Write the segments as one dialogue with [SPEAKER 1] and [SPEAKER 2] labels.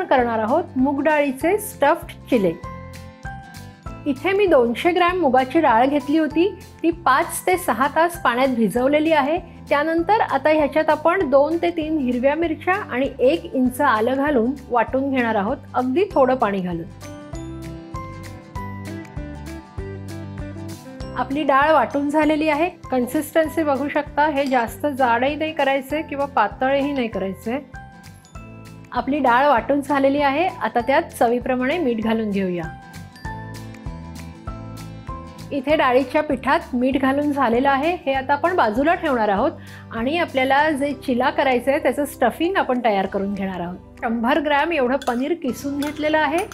[SPEAKER 1] करणार आहोत मूग डाळीचे स्टफ्ड चिले। इथे मी 200 ग्रॅम मुगाची डाळ घेतली होती, ती 5 ते 6 तास पाण्यात भिजवलेली आहे। त्यानंतर आता ह्याच्यात आपण 2 ते 3 हिरव्या मिरच्या आणि 1 इंच आलं घालून वाटून घेणार आहोत, अगदी थोडं पाणी घालून। आपली डाळ वाटून झालेली आहे। कन्सिस्टन्सी बघू शकता, हे जास्त जाडही नाही करायचे किंवा पातळही नाही करायचे। आपली डाळ वाटून झालेली आहे। आता त्यात चवीप्रमाणे मीठ घालून घेऊया। इथे डाळीच्या पिठात मीठ घालून झालेलं आहे। हे आता आपण बाजूला ठेवणार आहोत आणि आपल्याला जे चिला करायचं आहे त्याचं स्टफिंग आपण तयार करून घेणार आहोत। 100 ग्रॅम एवढं पनीर किसून घेतलेलं आहे।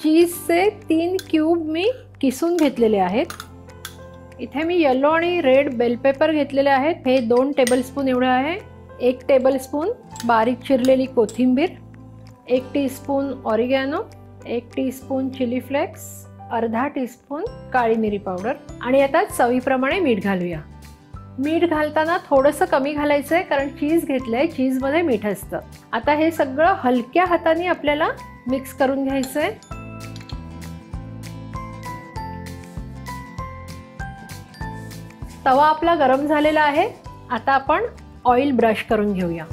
[SPEAKER 1] चीजचे 3 क्यूब मी किसून घेतलेले आहेत। इथे मी येलो आणि रेड बेल पेपर घेतलेले आहेत, हे 2 टेबलस्पून एवढं आहे। 1 टेबलस्पून बारीक चिरलेली कोथिंबीर, 1 teaspoon oregano, 1 teaspoon chili flakes, अर्धा टीस्पून काळी मिरी पावडर आणि आता चवीप्रमाणे मीठ घालूया। मीठ घालताना थोडंसं कमी घालायचं आहे, कारण चीज घेतलंय, चीजमध्ये मीठ असतं। आता हे सगळं हलक्या हाताने आपल्याला मिक्स करून घ्यायचं आहे। तवा आपला गरम झालेला आहे। आता आपण ऑइल ब्रश करून घेऊया।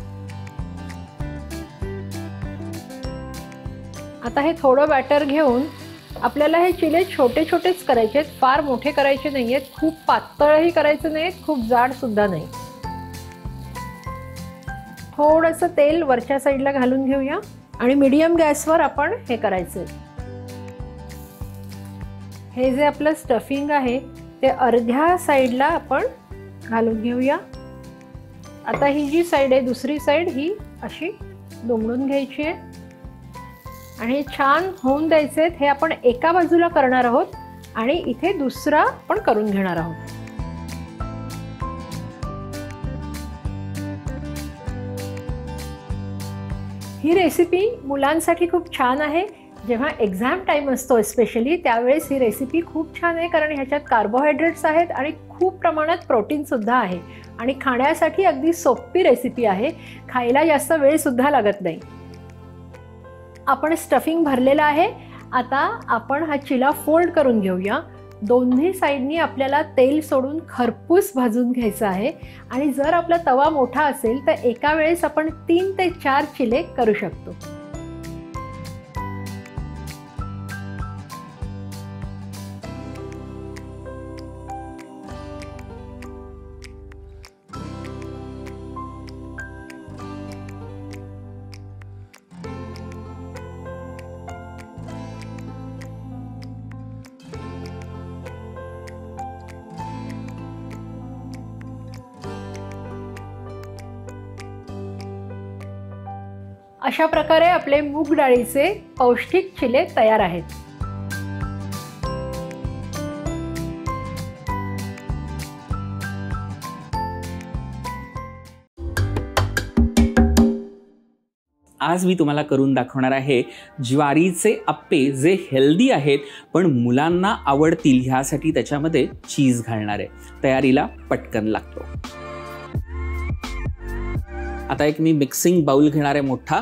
[SPEAKER 1] आता हे थोडं बॅटर घेऊन आपल्याला हे चिले छोटे छोटेच करायचे आहेत, फार मोठे करायचे नाहीयेत, खूप पातळही करायचे नाहीत, खूप जाड सुद्धा नाही। थोडंसं तेल वरच्या साईडला घालून घेऊया आणि मीडियम गॅसवर आपण हे करायचे। हे जे आपलं स्टफिंग आहे ते अर्ध्या साईडला आपण घालून घेऊया। आता ही जी साईड आहे, दुसरी साईड ही अशी दुमडून घ्यायची आहे आणि छान होऊन द्यायचे। हे आपण एका बाजूला करणार आहोत आणि इथे दुसरा आपण करून घेणार आहोत। ही रेसिपी मुलांसाठी खूप छान आहे। जेव्हा एक्झाम टाइम असतो स्पेशली त्यावेळेस ही रेसिपी खूप छान आहे, कारण ह्याच्यात कार्बोहायड्रेट्स आहेत आणि खूप प्रमाणात प्रोटीन सुद्धा आहे आणि खाण्यासाठी अगदी सोपी रेसिपी आहे, खायला जास्त वेळ सुद्धा लागत नाही। आपण स्टफिंग भरलेला आहे। आता आपण हा चिला फोल्ड करून घेऊया। दोन्ही साईडनी आपल्याला तेल सोडून खरपूस भाजून घ्यायचं आहे आणि जर आपला तवा मोठा असेल तर एका वेळेस आपण 3 ते 4 चिले करू शकतो। अशा प्रकारे आपले मूग डाळीचे पौष्टिक चिले तयार आहेत।
[SPEAKER 2] आज मी तुम्हाला करून दाखवणार आहे ज्वारीचे अप्पे, जे हेल्दी आहेत पण मुलांना आवडतील, ह्यासाठी त्याच्यामध्ये चीज घालणार आहे। तयारीला पटकन लागतो। आता एक मी मिक्सिंग बाउल घेणार आहे मोठा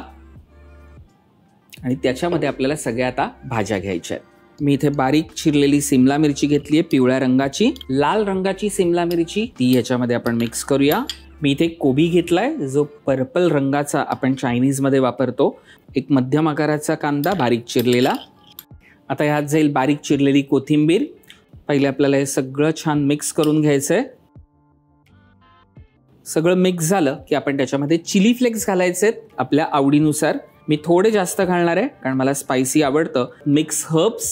[SPEAKER 2] आणि त्याच्यामध्ये आपल्याला सगळ्या आता भाज्या घ्यायच्या आहेत। मी इथे बारीक चिरलेली सिमला मिरची घेतली आहे, पिवळ्या रंगाची, लाल रंगाची सिमला मिरची, ती याच्यामध्ये आपण मिक्स करूया। मी इथे कोबी घेतलाय, जो पर्पल रंगाचा आपण चायनीज मध्ये वापरतो। एक मध्यम आकाराचा कांदा बारीक चिरलेला। आता ह्यात जाईल बारीक चिरलेली कोथिंबीर। पहिले आपल्याला हे सगळं छान मिक्स करून घ्यायचंय। सगळं मिक्स झालं की आपण त्याच्यामध्ये चिली फ्लेक्स घालायचे आहेत आपल्या आवडीनुसार। मी थोडे जास्त घालणार आहे कारण मला स्पायसी आवडतं। मिक्स हर्ब्स,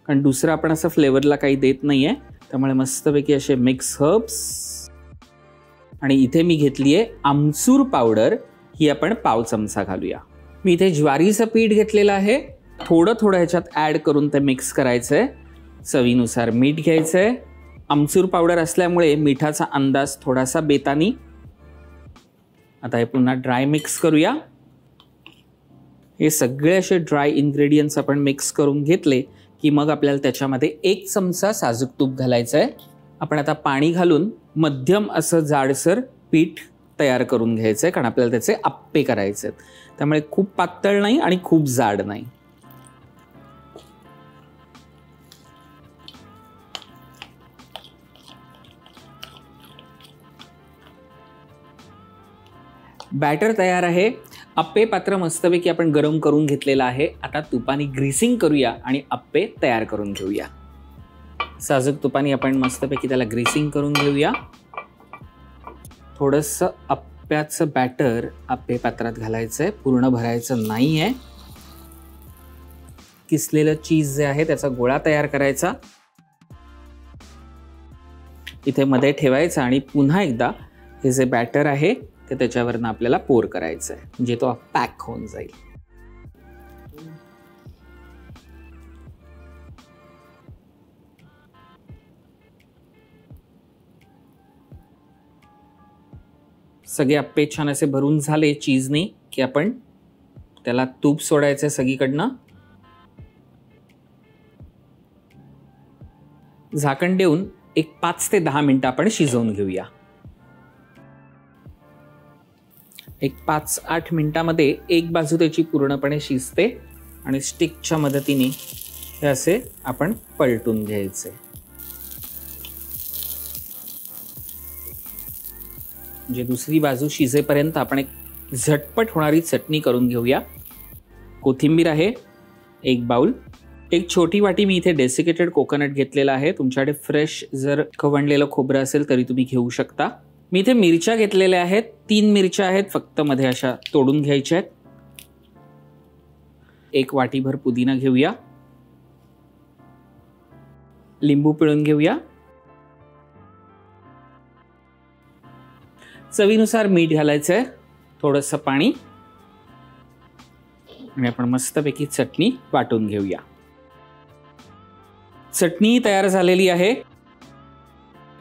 [SPEAKER 2] कारण दुसरं आपण असं फ्लेवरला काही देत नाहीये, त्यामुळे मस्तपैकी असे मिक्स हर्ब्स। आणि इथे मी घेतली आहे आमचूर पावडर, ही आपण पाव चमचा घालूया। मी इथे ज्वारीचं पीठ घेतलेलं आहे, थोडं थोडं ह्याच्यात ॲड करून ते मिक्स करायचंय। चवीनुसार मीठ घ्यायचंय। आमचूर पावडर असल्यामुळे मिठाचा अंदाज थोडासा बेतानी। आता हे पुन्हा ड्राय मिक्स करूया। हे सगळे असे ड्राय इन्ग्रेडियंट्स आपण मिक्स करून घेतले की मग आपल्याला त्याच्यामध्ये 1 चमचा साजूक तूप घालायचं आहे। आपण आता पाणी घालून मध्यम असं जाडसर पीठ तयार करून घ्यायचं आहे, कारण आपल्याला त्याचे अप्पे करायचे आहेत। त्यामुळे खूप पातळ नाही आणि खूप जाड नाही. बॅटर तयार आहे. अप्पे पात्र मस्तपैकी आपण गरम करून घेतलेलं आहे. आता तुपाने ग्रीसिंग करूया आणि अप्पे तयार करून घेऊया. साजूक तुपाने आपण मस्तपैकी त्याला ग्रीसिंग करून घेऊया. थोडंसं अप्प्याचं बॅटर अप्पे पात्रात घालायचं आहे, पूर्ण भरायचं नाही आहे. किसलेलं चीज जे आहे त्याचा गोळा तयार करायचा, इथे मध्ये ठेवायचा आणि पुन्हा एकदा हे जे बॅटर आहे ते त्याच्यावरनं आपल्याला पोर करायचं आहे, म्हणजे तो पॅक होऊन जाईल. सगळे अप्पे छान असे भरून झाले चीजने की आपण त्याला तूप सोडायचं सगळीकडनं. झाकण देऊन एक 5 ते 10 मिनिटं आपण शिजवून घेऊया. एक 5-8 मिनिटांमध्ये एक बाजू त्याची पूर्णपणे शिजते आणि स्टिकच्या मदतीने हे असे आपण पलटून घ्यायचे. म्हणजे दुसरी बाजू शिजेपर्यंत आपण एक झटपट होणारी चटणी करून घेऊया. कोथिंबीर आहे 1 बाउल. एक छोटी वाटी मी इथे डेसिकेटेड कोकोनट घेतलेला आहे. तुमच्याकडे फ्रेश जर खवणलेलं खोबरं असेल तरी तुम्ही घेऊ शकता. मी इथे मिरच्या घेतलेल्या आहेत. 3 मिरच्या आहेत फक्त, मध्ये अशा तोडून घ्यायच्या आहेत. 1 वाटीभर पुदिना घेऊया. लिंबू पिळून घेऊया. चवीनुसार मीठ घालायचं आहे, थोडंसं पाणी, आणि आपण मस्तपैकी चटणी वाटून घेऊया. चटणी तयार झालेली आहे.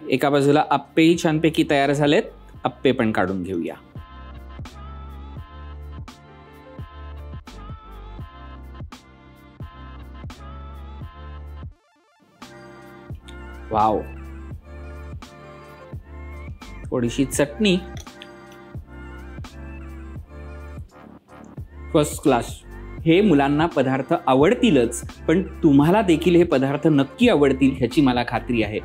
[SPEAKER 2] एका बाजूला अप्पेही छानपैकी तयार झालेत. अप्पे पण काढून घेऊया. वाव, थोडीशी चटणी, फर्स्ट क्लास. हे मुलांना पदार्थ आवडतीलच, पण तुम्हाला देखील हे पदार्थ नक्की आवडतील ह्याची मला खात्री आहे.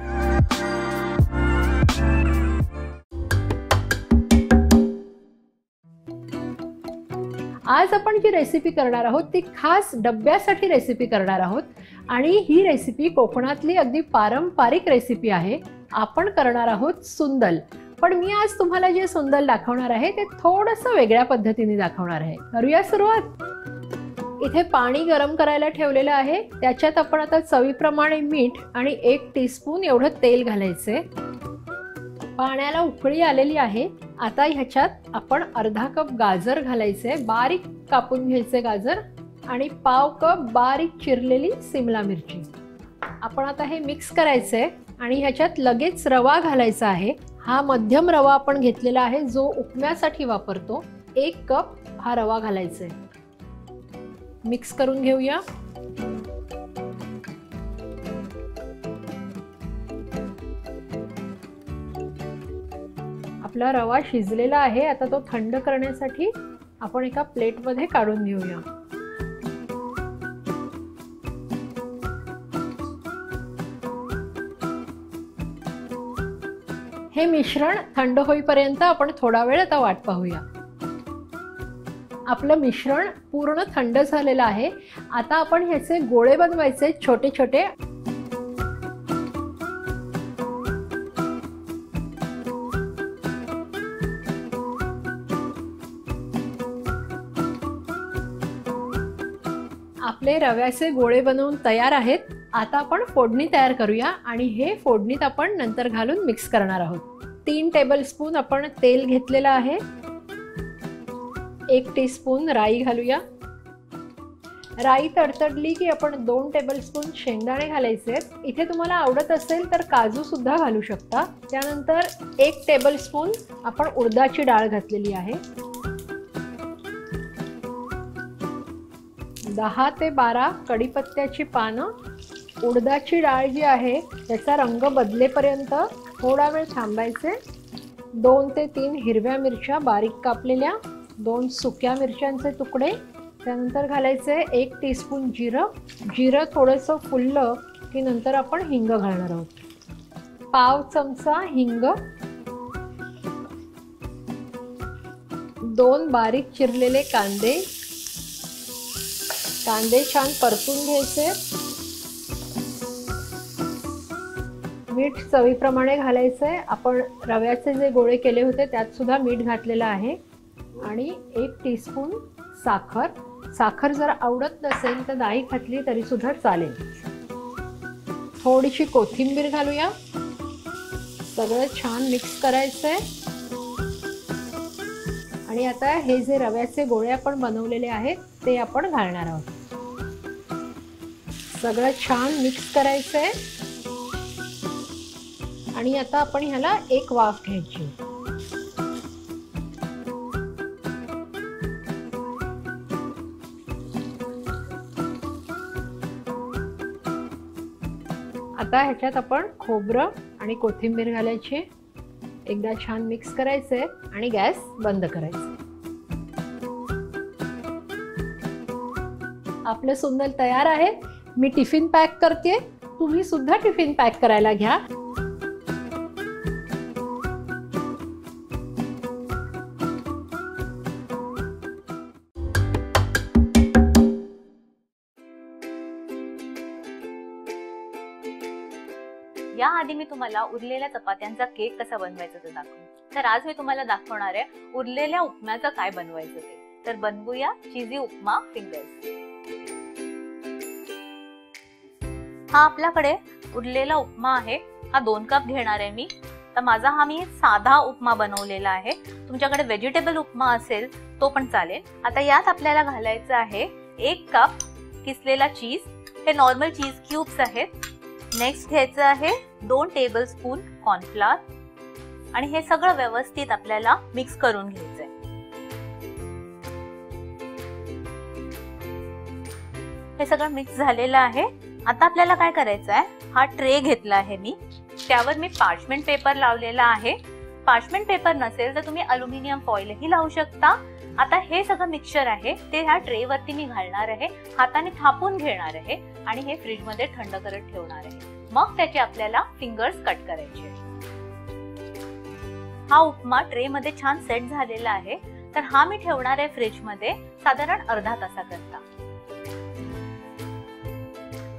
[SPEAKER 1] आज आपण जी रेसिपी करणार आहोत ती खास डब्यासाठी रेसिपी करणार आहोत आणि ही रेसिपी कोकणातली अगदी पारंपरिक रेसिपी आहे. आपण करणार आहोत सुंदल. पण मी आज तुम्हाला जे सुंदल दाखवणार आहे ते थोडंसं वेगळ्या पद्धतीने दाखवणार आहे. करूया सुरुवात. इथे पाणी गरम करायला ठेवलेलं आहे. त्याच्यात आपण आता चवीप्रमाणे मीठ आणि 1 टीस्पून एवढं तेल घालायचे. पाण्याला उकळी आलेली आहे. आता ह्याच्यात आपण अर्धा कप गाजर घालायचे, बारीक कापून घ्यायचे गाजर, आणि पाव कप बारीक चिरलेली सिमला मिरची. आपण आता हे मिक्स करायचंय आणि ह्याच्यात लगेच रवा घालायचा आहे. हा मध्यम रवा आपण घेतलेला आहे जो उपम्यासाठी वापरतो. 1 कप हा रवा घालायचा आहे. मिक्स करून घेऊया. आपला रवा शिजलेला आहे. आता तो थंड करण्यासाठी आपण एका प्लेटमध्ये काढून घेऊया. हे मिश्रण थंड होईपर्यंत आपण थोडा वेळ आता वाट पाहूया. आपलं मिश्रण पूर्ण थंड झालेलं आहे. आता आपण ह्याचे गोळे बनवायचे छोटे छोटे. आपले रव्याचे गोळे बनवून तयार आहेत. आता आपण फोडणी तयार करूया आणि हे फोडणीत आपण नंतर घालून मिक्स करणार आहोत. 3 टेबलस्पून आपण तेल घेतलेलं आहे. 1 टीस्पून राई घालूया. राई तडतडली की आपण 2 टेबलस्पून शेंगदाणे घालायचे. इथे तुम्हाला आवडत असेल तर काजू सुद्धा घालू शकता. त्यानंतर 1 टेबलस्पून आपण उडदाची डाळ घातलेली आहे. 10 ते 12 कढीपत्त्याची पानं. उडदाची डाळ जी आहे त्याचा रंग बदलेपर्यंत थोडा वेळ थांबायचे. 2 ते 3 हिरव्या मिरच्या बारीक कापलेल्या. 2 सुक्या मिरच्यांचे तुकडे, त्यानंतर घालायचे 1 टीस्पून जिरं. जिरं थोडंसं फुललं की नंतर आपण हिंग घालणार आहोत. पाव चमचा हिंग, 2 बारीक चिरलेले कांदे. कांदे छान परतून घ्यायचे. मीठ चवीप्रमाणे घालायचंय. आपण रव्याचे जे गोळे केले होते त्यात सुद्धा मीठ घातलेलं आहे. आणि 1 टीस्पून साखर. साखर जर आवडत नसेल तर नाही घातली तरी सुद्धा चालेल. थोडीशी कोथिंबीर घालूया. सगळं छान मिक्स करायचंय. आणि आता हे जे रव्याचे गोळे आपण बनवलेले आहेत ते आपण घालणार आहोत. सगळं छान मिक्स करायचंय. आणि आता आपण ह्याला एक वाफ घ्यायची. आता ह्याच्यात आपण खोबरं आणि कोथिंबीर घालायची. एकदा छान मिक्स करायचंय आणि गॅस बंद करायचा. आपलं सुंदर तयार आहे. मी टिफिन पॅक करते. तुम्ही सुद्धा टिफिन पॅक करायला घ्या.
[SPEAKER 3] याआधी मी तुम्हाला उरलेल्या चपात्यांचा केक कसा बनवायचा ते दाखवू. तर आज मी तुम्हाला दाखवणार आहे उरलेल्या उपम्याचं काय बनवायचं ते. तर बनवूया चीजी उपमा फिंगर्स. हा आपल्याकडे उरलेला उपमा आहे. हा 2 कप घेणार आहे मी. तर माझा हा मी साधा उपमा बनवलेला आहे. तुमच्याकडे व्हेजिटेबल उपमा असेल तो पण चालेल. आता यात आपल्याला घालायचं आहे 1 कप किसलेला चीज. हे नॉर्मल चीज क्यूब्स आहेत. नेक्स्ट घ्यायचं आहे 2 टेबलस्पून कॉर्नफ्लॉर. आणि हे सगळं व्यवस्थित आपल्याला मिक्स करून घ्यायचंय. हे सगळं मिक्स झालेलं आहे. आता आपल्याला काय करायचं आहे, हा ट्रे घेतला आहे मी. त्यावर मी पार्चमेंट पेपर लावलेला आहे. पार्चमेंट पेपर नसेल तर तुम्ही अल्युमिनियम फॉइलही लावू शकता. आता हे सगळं मिक्सचर आहे ते ह्या ट्रे वरती मी घालणार आहे. हाताने थापून घेणार आहे आणि हे फ्रीज मध्ये थंड करत ठेवणार आहे. मग त्याचे आपल्याला फिंगर्स कट करायचे. हा उपमा ट्रे मध्ये छान सेट झालेला आहे. तर हा मी ठेवणार आहे फ्रीज मध्ये साधारण अर्धा तासाकरता.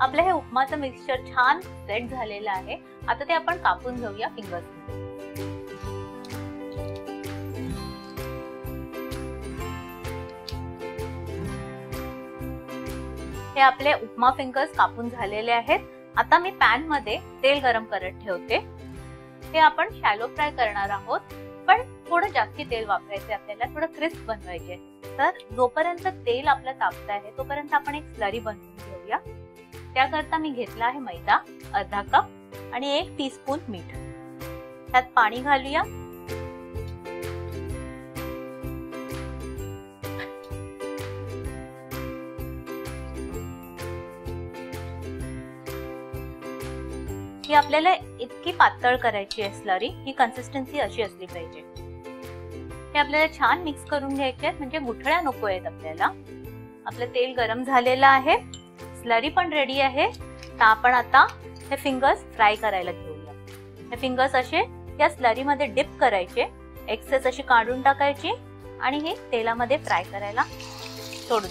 [SPEAKER 3] आपलं हे उपमाचं मिक्सचर छान सेट झालेलं आहे. आता ते आपण कापून घेऊया फिंगर्स मध्ये. हे आपले उपमा फिंगर्स कापून झालेले आहेत. आता मी पॅन मध्ये तेल गरम करत ठेवते. हे आपण शॅलो फ्राय करणार आहोत, पण थोडं जास्ती तेल वापरायचे आपल्याला, थोडं क्रिस्प बनवायचे. तर जोपर्यंत तेल आपलं तापत आहे तोपर्यंत आपण एक स्लरी बनवून घेऊया. त्याकरता मी घेतला आहे मैदा अर्धा कप आणि 1 टीस्पून मीठ. त्यात पाणी घालूया. ही आपल्याला इतकी पातळ करायची आहे स्लरी. ही कन्सिस्टन्सी अशी असली पाहिजे. हे आपल्याला छान मिक्स करून घ्यायचे आहेत, म्हणजे गुठळ्या नको आहेत आपल्याला. आपलं तेल गरम झालेलं आहे. स्लरी पण रेडी आहे. तर आपण आता हे फिंगर्स फ्राय करायला घेऊया. हे फिंगर्स असे या स्लरी मध्ये डिप करायचे. एक्सेस अशी काढून टाकायची आणि हे तेलामध्ये फ्राय करायला सोडून.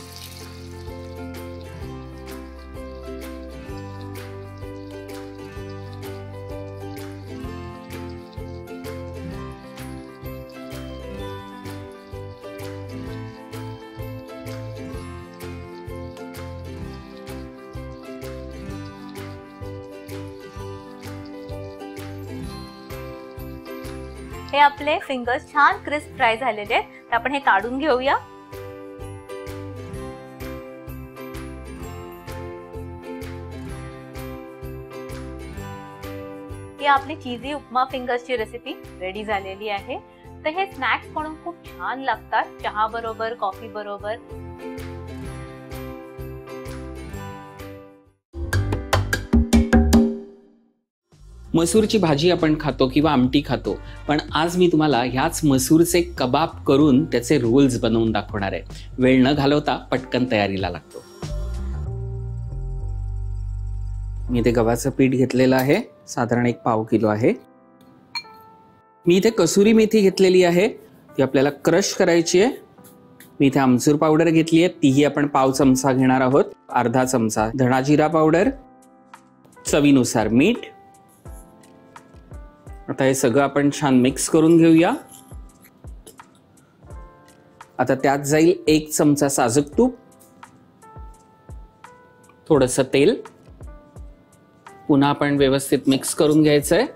[SPEAKER 3] हे आपले फिंगर्स छान क्रिस्प फ्राय झालेले आहेत. तर आपण हे काढून घेऊया. ही आपली चीजी उपमा फिंगर्सची रेसिपी रेडी झालेली आहे. तर हे स्नॅक्स म्हणून खूप छान लागतात चहा बरोबर, कॉफी बरोबर.
[SPEAKER 2] मसूरची भाजी आपण खातो किंवा आमटी खातो, पण आज मी तुम्हाला ह्याच मसूरचे कबाब करून त्याचे रोल्स बनवून दाखवणार आहे. वेळ न घालवता पटकन तयारीला लागतो. मी इथे गव्हाचं पीठ घेतलेलं आहे, साधारण 1 पाव किलो आहे. मी इथे कसुरी मेथी घेतलेली आहे, ती आपल्याला क्रश करायची आहे. मी इथे आमचूर पावडर घेतली आहे, तीही आपण पाव चमचा घेणार आहोत. अर्धा चमचा धणा जिरा पावडर, चवीनुसार मीठ. आता हे सगळं आपण छान मिक्स करून घेऊया. आता त्यात जाईल 1 चमचा साजूक तूप, थोडंसं तेल. पुन्हा आपण व्यवस्थित मिक्स करून घ्यायचंय.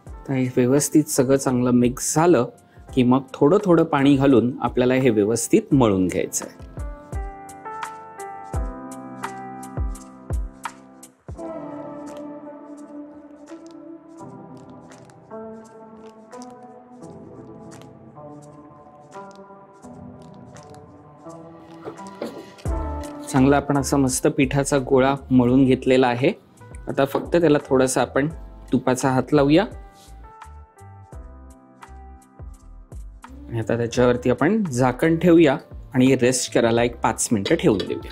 [SPEAKER 2] तर हे व्यवस्थित सगळं चांगलं मिक्स झालं की मग थोडं थोडं पाणी घालून आपल्याला हे व्यवस्थित मळून घ्यायचंय. चांगला आपण असा मस्त पिठाचा गोळा मळून घेतलेला आहे. आता फक्त त्याला थोडंसं आपण तुपाचा हात लावूया. आता त्याच्यावरती आपण झाकण ठेवूया आणि रेस्ट करायला 5 मिनिटं ठेवून देऊया.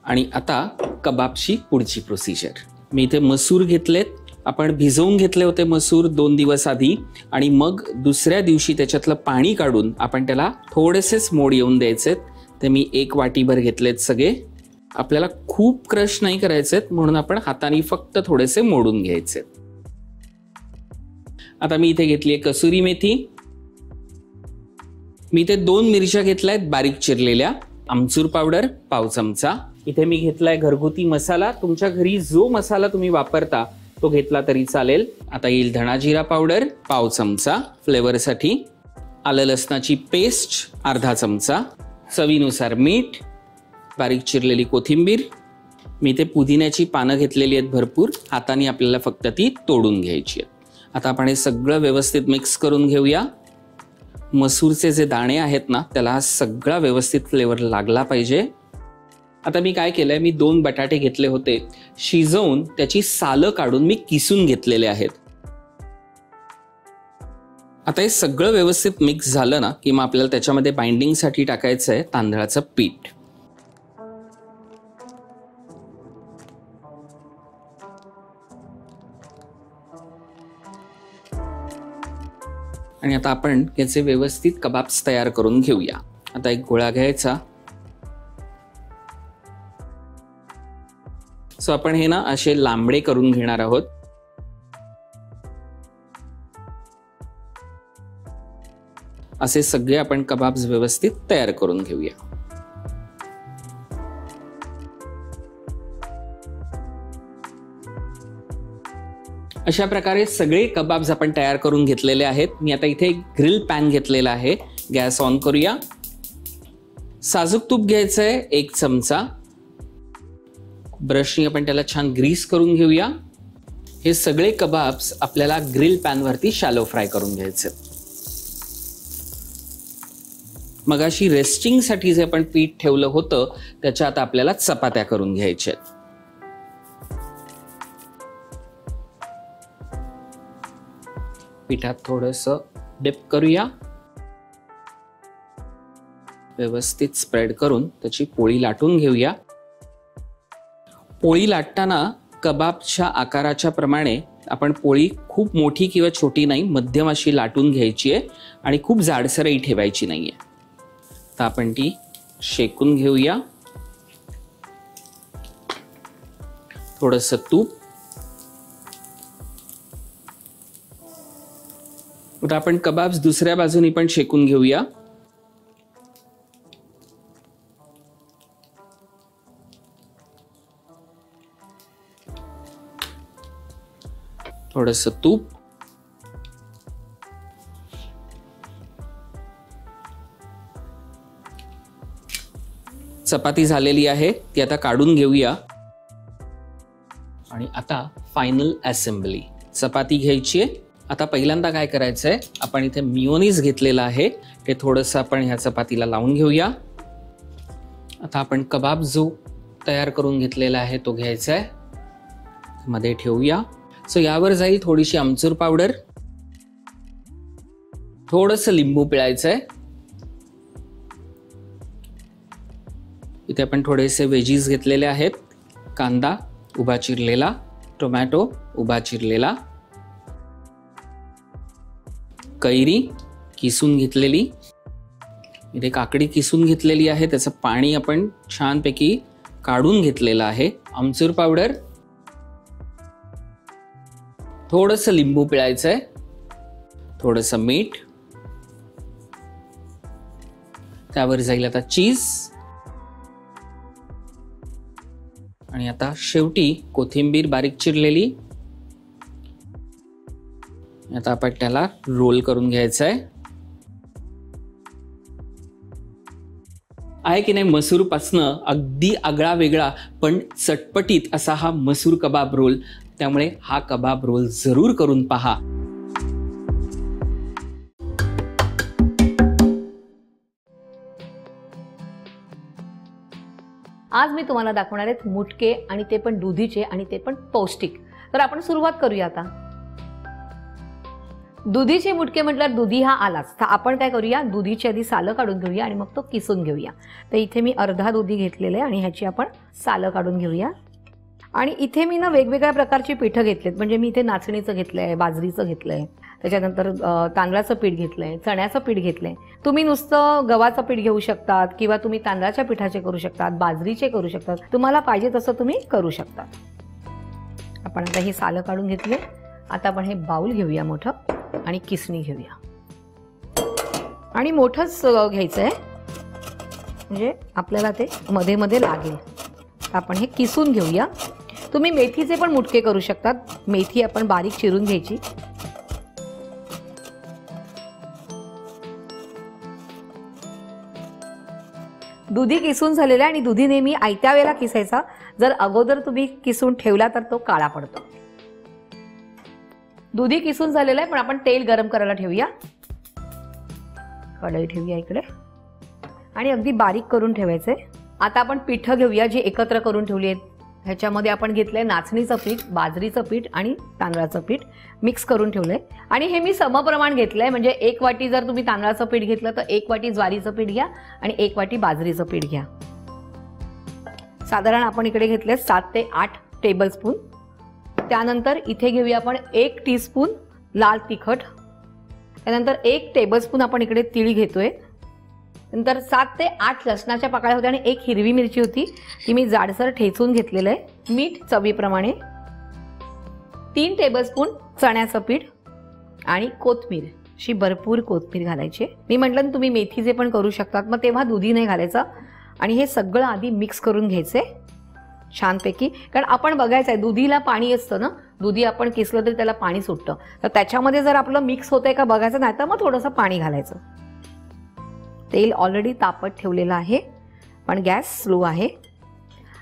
[SPEAKER 2] आणि आता कबाबची पुढची प्रोसिजर. मी इथे मसूर घेतलेत. आपण भिजवून घेतले होते मसूर 2 दिवस आधी, आणि मग दुसऱ्या दिवशी त्याच्यातलं पाणी काढून आपण त्याला थोडेसेच मोड येऊन द्यायचे. ते मी 1 वाटीभर घेतलेत सगळे. आपल्याला खूप क्रश नाही करायचेत, म्हणून आपण हाताने फक्त थोडेसे मोडून घ्यायचे. आता मी इथे घेतली आहे कसुरी मेथी. मी इथे 2 मिरच्या घेतल्या आहेत बारीक चिरलेल्या. आमचूर पावडर पाव चमचा. इथे मी घेतलाय घरगुती मसाला. तुमच्या घरी जो मसाला तुम्ही वापरता तो घेतला तरी चालेल. आता येईल धणा जिरा पावडर पाव चमचा फ्लेवरसाठी. आलं लसणाची पेस्ट अर्धा चमचा. चवीनुसार मीठ. बारीक चिरलेली कोथिंबीर. मी इथे पुदिन्याची पानं घेतलेली आहेत भरपूर. हाताने आपल्याला फक्त ती तोडून घ्यायची आहेत. आता आपण हे सगळं व्यवस्थित मिक्स करून घेऊया. मसूरचे जे दाणे आहेत ना, त्याला हा सगळा व्यवस्थित फ्लेवर लागला पाहिजे. आता मी काय केलंय, मी 2 बटाटे घेतले होते, शिजवून त्याची सालं काढून मी किसून घेतलेले आहेत. आता हे सगळं व्यवस्थित मिक्स झालं ना की मग आपल्याला त्याच्यामध्ये बाइंडिंगसाठी टाकायचं आहे तांदळाचं पीठ. आणि आता आपण याचे व्यवस्थित कबाब्स तयार करून घेऊया. आता एक गोळा घ्यायचा. सो आपण हे ना असे लांबडे करून घेणार आहोत. असे सगळे आपण कबाब्स व्यवस्थित तयार करून घेऊया. अशा प्रकारे सगळे कबाब्स आपण तयार करून घेतलेले आहेत. मी आता इथे ग्रिल पॅन घेतलेला आहे. गॅस ऑन करूया. साजूक तूप घ्यायचंय 1 चमचा. ब्रशनी आपण त्याला छान ग्रीस करून घेऊया. हे सगळे कबाब्स आपल्याला ग्रिल पॅन वरती शॅलो फ्राय करून घ्यायचे. मगाशी रेस्टिंग साठी जे आपण पीठ ठेवलं होतं त्याच्या आता आपल्याला चपात्या करून घ्यायच्या. पिठात थोडंसं डिप करूया. व्यवस्थित स्प्रेड करून त्याची पोळी लाटून घेऊया. पोळी लाटताना कबाबच्या आकाराच्या प्रमाणे आपण पोळी खूप मोठी किंवा छोटी नाही, मध्यम अशी लाटून घ्यायची आहे आणि खूप जाडसरही ठेवायची नाहीये. तर आपण ती शेकून घेऊया. थोडंसं तूप. आता आपण कबाब्स दुसऱ्या बाजूनी पण शेकून घेऊया. थोडंसं तूप. चपाती झालेली आहे ती आता काढून घेऊया. आणि आता फायनल असेंबली. चपाती घ्यायची आहे. आता पहिल्यांदा काय करायचंय, आपण इथे मियोनीज घेतलेलं आहे ते थोडंसं आपण ह्या चपातीला लावून घेऊया. आता आपण कबाब जो तयार करून घेतलेला आहे तो घ्यायचा आहे, मध्ये ठेवूया. सो यावर जाईल थोडीशी आमचूर पावडर, थोडंसं लिंबू पिळायचं आहे. इथे आपण थोडेसे वेजीज घेतलेले आहेत, कांदा उभा चिरलेला, टोमॅटो उभा चिरलेला, कैरी किसून घेतलेली, इथे काकडी किसून घेतलेली आहे, त्याचं पाणी आपण छानपैकी काढून घेतलेलं आहे, आमचूर पावडर, थोडंसं लिंबू पिळायचं आहे, थोडंसं मीठ, त्यावर जाईल आता चीज, आणि आता शेवटी कोथिंबीर बारीक चिरलेली. आता आपण त्याला रोल करून घ्यायचं आहे की नाही. मसूर पासनं अगदी आगळा वेगळा पण चटपटीत असा हा मसूर कबाब रोल, त्यामुळे हा कबाब रोल जरूर करून पहा.
[SPEAKER 1] आज मी तुम्हाला दाखवणार आहेत मुटके, आणि ते पण दुधीचे, आणि ते पण पौष्टिक. तर आपण सुरुवात करूया आता. दुधीचे मुटके म्हटल्यावर दुधी हा आलाच, तर आपण काय करूया, दुधीची आधी सालं काढून घेऊया आणि मग तो किसून घेऊया. तर इथे मी अर्धा दुधी घेतलेलं आहे आणि ह्याची आपण सालं काढून घेऊया. आणि इथे मी ना वेगवेगळ्या प्रकारची पिठं घेतलेत, म्हणजे मी इथे नाचणीचं घेतलं आहे, बाजरीचं घेतलं आहे, त्याच्यानंतर तांदळाचं पीठ घेतलं आहे, चण्याचं पीठ घेतलं आहे. तुम्ही नुसतं गव्हाचं पीठ घेऊ शकतात, किंवा तुम्ही तांदळाच्या पिठाचे करू शकतात, बाजरीचे करू शकतात, तुम्हाला पाहिजे तसं तुम्ही करू शकता. आपण आता ही सालं काढून घेतली. आता आपण हे बाउल घेऊया मोठं, आणि किसणी घेऊया, आणि मोठंच घ्यायचं आहे म्हणजे आपल्याला ते मध्ये मध्ये लागेल. आपण हे किसून घेऊया. तुम्ही मेथीचे पण मुटके करू शकतात. मेथी आपण बारीक चिरून घ्यायची. दुधी किसून झालेला आहे, आणि दुधी नेहमी आयत्या वेळेला किसायचा. जर अगोदर तुम्ही किसून ठेवला तर तो काळा पडतो. दुधी किसून झालेला आहे, पण आपण तेल गरम करायला ठेवूया. कढई ठेवूया इकडे, आणि अगदी बारीक करून ठेवायचे. आता आपण पिठं घेऊया जी एकत्र करून ठेवली आहेत. ह्याच्यामध्ये आपण घेतलंय नाचणीचं पीठ, बाजरीचं पीठ आणि तांदळाचं पीठ मिक्स करून ठेवलंय. आणि हे मी समप्रमाण घेतलंय, म्हणजे 1 वाटी जर तुम्ही तांदळाचं पीठ घेतलं तर 1 वाटी ज्वारीचं पीठ घ्या, आणि 1 वाटी बाजरीचं पीठ घ्या. साधारण आपण इकडे घेतले 7 ते 8 टेबलस्पून. त्यानंतर इथे घेऊया आपण 1 टीस्पून लाल तिखट. त्यानंतर 1 टेबलस्पून आपण इकडे तीळ घेतोय. नंतर 7 ते 8 लसणाच्या पाकळ्या होत्या, आणि 1 हिरवी मिरची होती, ती मी जाडसर ठेचून घेतलेलं आहे. मीठ चवीप्रमाणे, 3 टेबलस्पून चण्याचं पीठ, आणि कोथिंबीर, अशी भरपूर कोथिंबीर घालायची. मी म्हटलं ना तुम्ही मेथीचे पण करू शकतात, मग तेव्हा दुधी नाही घालायचं. आणि हे सगळं आधी मिक्स करून घ्यायचे छानपैकी, कारण आपण बघायचं आहे दुधीला पाणी असतं ना, दुधी आपण किसलं तरी त्याला पाणी सुटतं. तर त्याच्यामध्ये जर आपलं मिक्स होतंय का बघायचं, नाही तर मग थोडंसं पाणी घालायचं. तेल ऑलरेडी तापत ठेवलेलं आहे, पण गॅस स्लो आहे.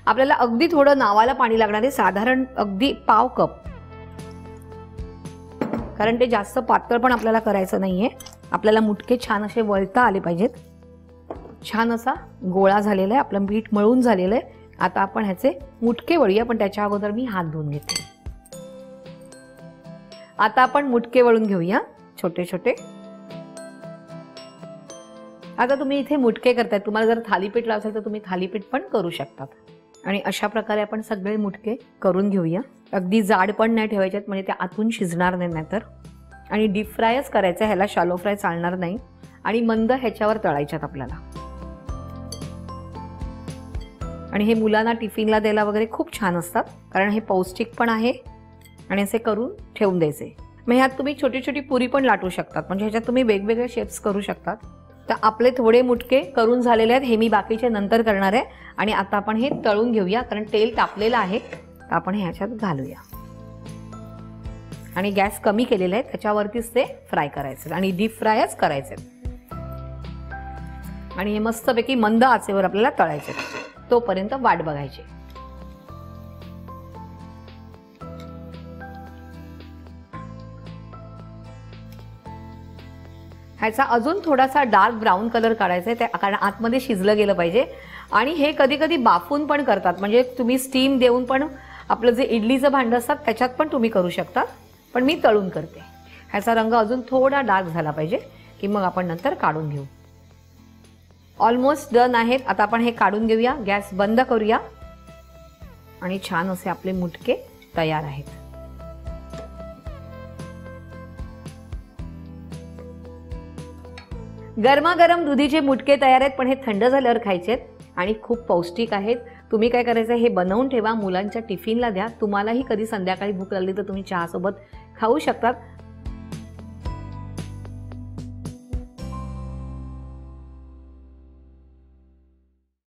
[SPEAKER 1] आपल्याला अगदी थोडं नावाला पाणी लागणार आहे, साधारण अगदी पाव कप, कारण ते जास्त पातळ पण आपल्याला करायचं नाहीये. आपल्याला मुटके छान असे वळता आले पाहिजेत. छान असा गोळा झालेला आहे, आपलं पीठ मळून झालेलं आहे. आता आपण ह्याचे मुटके वळूया, पण त्याच्या अगोदर मी हात धुवून घेते. आता आपण मुटके वळून घेऊया छोटे छोटे. आता तुम्ही इथे मुटके करताय, तुम्हाला जर थालीपीठ लावायचं तर तुम्ही थालीपीठ पण करू शकतात. आणि अशा प्रकारे आपण सगळे मुटके करून घेऊया. अगदी जाड पण नाही ठेवायच्यात, म्हणजे त्या आतून शिजणार नाही तर. आणि डीप फ्रायच करायचं, ह्याला शॅलो फ्राय चालणार नाही. आणि मंद ह्याच्यावर तळायच्यात आपल्याला. आणि हे मुलांना टिफिनला द्यायला वगैरे खूप छान असतात, कारण हे पौष्टिक पण आहे. आणि असे करून ठेवून द्यायचे. मग ह्यात तुम्ही छोटी छोटी पुरी पण लाटू शकतात, म्हणजे ह्याच्यात तुम्ही वेगवेगळे शेप्स करू शकतात. तर आपले थोडे मुटके करून झालेले आहेत, हे मी बाकीचे नंतर करणार आहे. आणि आता आपण हे तळून घेऊया, कारण तेल तापलेलं आहे. तर आपण ह्याच्यात घालूया, आणि गॅस कमी केलेला आहे, त्याच्यावरतीच ते फ्राय करायचे, आणि डीप फ्रायच करायचे. आणि हे मस्तपैकी मंद आचेवर आपल्याला तळायचे, तोपर्यंत वाट बघायची. ह्याचा अजून थोडासा डार्क ब्राऊन कलर काढायचा आहे, कारण आतमध्ये शिजलं गेलं पाहिजे.
[SPEAKER 4] आणि हे कधी कधी बाफून पण करतात, म्हणजे तुम्ही स्टीम देऊन पण आपलं जे इडलीचं भांडं असतात त्याच्यात पण तुम्ही करू शकता, पण मी तळून करते. ह्याचा रंग अजून थोडा डार्क झाला पाहिजे की मग आपण नंतर काढून घेऊ. ऑलमोस्ट डन आहेत. आता आपण हे काढून घेऊया, गॅस बंद करूया आणि छान असे आपले मुटके तयार आहेत. गरमागरम दुधीचे मुटके तयार आहेत, पण हे थंड झाल्यावर खायचे आहेत आणि खूप पौष्टिक आहेत. तुम्ही काय करायचं, हे बनवून ठेवा, मुलांच्या टिफिनला द्या. तुम्हालाही कधी संध्याकाळी भूक लागली तर तुम्ही चहासोबत खाऊ शकतात.